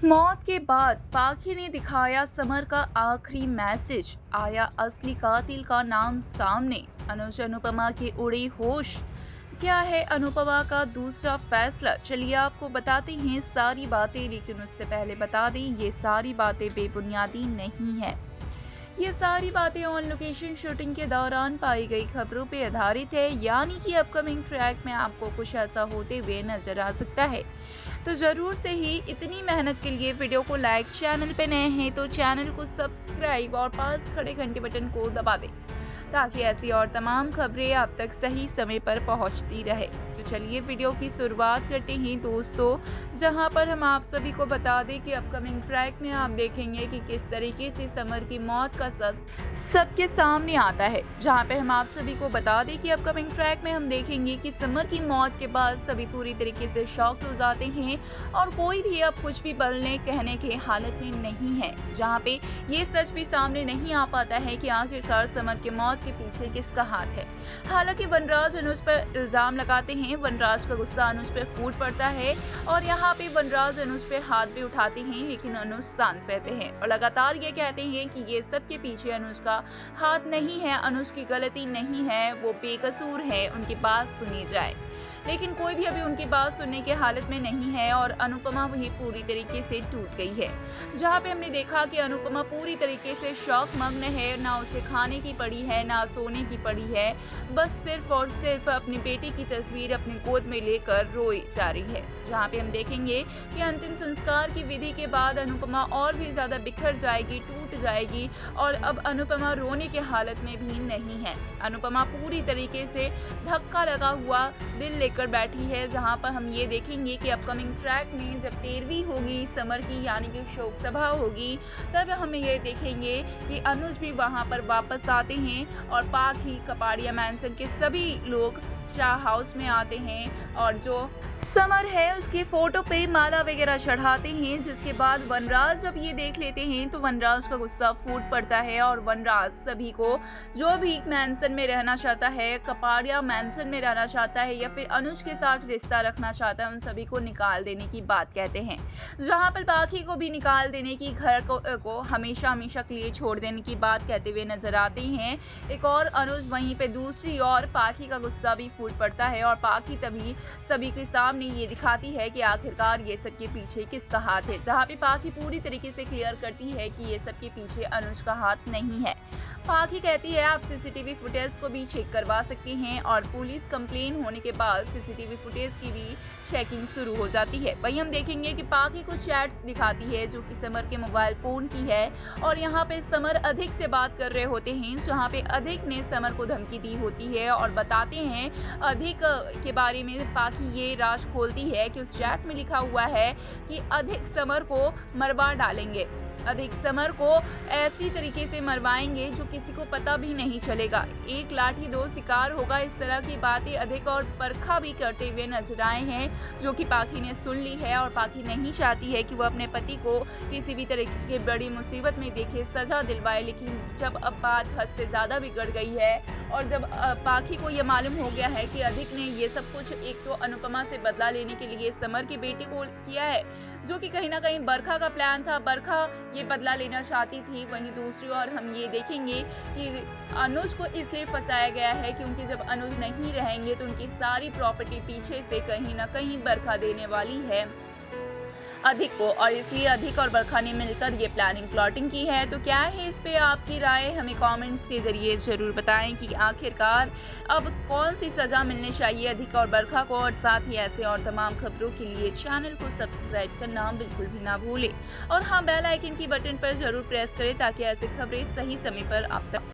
मौत के बाद पाखी ने दिखाया समर का आखिरी मैसेज, आया असली कातिल का नाम सामने, अनुज अनुपमा के उड़े होश। क्या है अनुपमा का दूसरा फैसला? चलिए आपको बताते हैं सारी बातें, लेकिन उससे पहले बता दें ये सारी बातें बेबुनियादी नहीं है। ये सारी बातें ऑन लोकेशन शूटिंग के दौरान पाई गई खबरों पे आधारित है, यानी कि अपकमिंग ट्रैक में आपको कुछ ऐसा होते हुए नजर आ सकता है। तो जरूर से ही इतनी मेहनत के लिए वीडियो को लाइक, चैनल पे नए हैं तो चैनल को सब्सक्राइब और पास खड़े घंटे बटन को दबा दें, ताकि ऐसी और तमाम खबरें आप तक सही समय पर पहुंचती रहे। तो चलिए वीडियो की शुरुआत करते हैं दोस्तों, जहां पर हम आप सभी को बता दें कि अपकमिंग ट्रैक में आप देखेंगे कि किस तरीके से समर की मौत का सच सबके सामने आता है। जहां पर हम आप सभी को बता दें कि अपकमिंग ट्रैक में हम देखेंगे कि समर की मौत के बाद सभी पूरी तरीके से शॉक्ड हो जाते हैं और कोई भी अब कुछ भी बोलने कहने के हालत में नहीं है। जहाँ पे ये सच भी सामने नहीं आ पाता है कि आखिरकार समर की मौत के पीछे किसका हाथ है। हालांकि वनराज अनुज पर इल्जाम लगाते हैं, वनराज का गुस्सा अनुज पे फूट पड़ता है और यहाँ पे वनराज अनुज पे हाथ भी उठाते हैं, लेकिन अनुज शांत रहते हैं और लगातार ये कहते हैं कि ये सब के पीछे अनुज का हाथ नहीं है, अनुज की गलती नहीं है, वो बेकसूर है, उनकी बात सुनी जाए। लेकिन कोई भी अभी उनकी बात सुनने के हालत में नहीं है और अनुपमा वही पूरी तरीके से टूट गई है। जहाँ पे हमने देखा कि अनुपमा पूरी तरीके से शौक मग्न है, ना उसे खाने की पड़ी है ना सोने की पड़ी है, बस सिर्फ और सिर्फ अपनी बेटी की तस्वीर अपनी गोद में लेकर रोई जा रही है। जहाँ पे हम देखेंगे कि अंतिम संस्कार की विधि के बाद अनुपमा और भी ज्यादा बिखर जाएगी, टूट जाएगी और अब अनुपमा रोने के हालत में भी नहीं है। अनुपमा पूरी तरीके से धक्का लगा हुआ दिल लेकर बैठी है। जहां पर हम ये देखेंगे कि अपकमिंग ट्रैक में जब 13वीं होगी समर की, यानी कि शोक सभा होगी, तब हम ये देखेंगे कि अनुज भी वहां पर वापस आते हैं और पाखी कपाड़िया मैंसन के सभी लोग शाह हाउस में आते हैं और जो समर है उसके फोटो पे माला वगैरह चढ़ाते हैं। जिसके बाद वनराज जब ये देख लेते हैं तो वनराज का गुस्सा फूट पड़ता है और वनराज सभी को, जो भी मैंसन में रहना चाहता है, कपाड़िया मैंसन में रहना चाहता है या फिर अनुज के साथ रिश्ता रखना चाहता है, उन सभी को निकाल देने की बात कहते हैं। जहाँ पर पाखी को भी निकाल देने की, घर को हमेशा हमेशा के लिए छोड़ देने की बात कहते हुए नजर आते हैं। एक और अनुज वहीं पे दूसरी ओर पाखी का गुस्सा भी फूट पड़ता है और पाखी तभी सभी के सामने ये दिखाती है कि आखिरकार ये सब के पीछे किसका हाथ है। जहाँ पे पाखी पूरी तरीके से क्लियर करती है कि ये सब के पीछे अनुज का हाथ नहीं है। पाखी कहती है आप सीसीटीवी फुटेज को भी चेक करवा सकती हैं और पुलिस कंप्लेन होने के बाद सीसीटीवी फुटेज की भी चेकिंग शुरू हो जाती है। वहीं हम देखेंगे कि पाखी कुछ चैट्स दिखाती है जो कि समर के मोबाइल फोन की है और यहाँ पे समर अधिक से बात कर रहे होते हैं, जहाँ पे अधिक ने समर को धमकी दी होती है और बताते हैं अधिक के बारे में। पाखी ये राज खोलती है कि उस चैट में लिखा हुआ है कि अधिक समर को मरवा डालेंगे, अधिक समर को ऐसी तरीके से मरवाएंगे जो किसी को पता भी नहीं चलेगा, एक लाठी दो शिकार होगा। इस तरह की बातें अधिक और बरखा भी करते हुए नजर आए हैं, जो कि पाखी ने सुन ली है और पाखी नहीं चाहती है कि वो अपने पति को किसी भी तरीके की बड़ी मुसीबत में देखे, सजा दिलवाए। लेकिन जब अब बात हद से ज्यादा बिगड़ गई है और जब पाखी को ये मालूम हो गया है कि अधिक ने ये सब कुछ एक तो अनुपमा से बदला लेने के लिए समर की बेटी को किया है, जो कि कहीं ना कहीं बरखा का प्लान था, बरखा ये बदला लेना चाहती थी। वहीं दूसरी ओर हम ये देखेंगे कि अनुज को इसलिए फंसाया गया है क्योंकि जब अनुज नहीं रहेंगे तो उनकी सारी प्रॉपर्टी पीछे से कहीं ना कहीं बरखा देने वाली है अधिक को, और इसलिए अधिक और बरखा ने मिलकर ये प्लानिंग प्लॉटिंग की है। तो क्या है इस पे आपकी राय, हमें कमेंट्स के जरिए जरूर बताएं कि आखिरकार अब कौन सी सजा मिलनी चाहिए अधिक और बरखा को। और साथ ही ऐसे और तमाम खबरों के लिए चैनल को सब्सक्राइब करना बिल्कुल भी ना भूलें और हाँ, बेल आइकन की बटन पर जरूर प्रेस करें ताकि ऐसी खबरें सही समय पर आप तक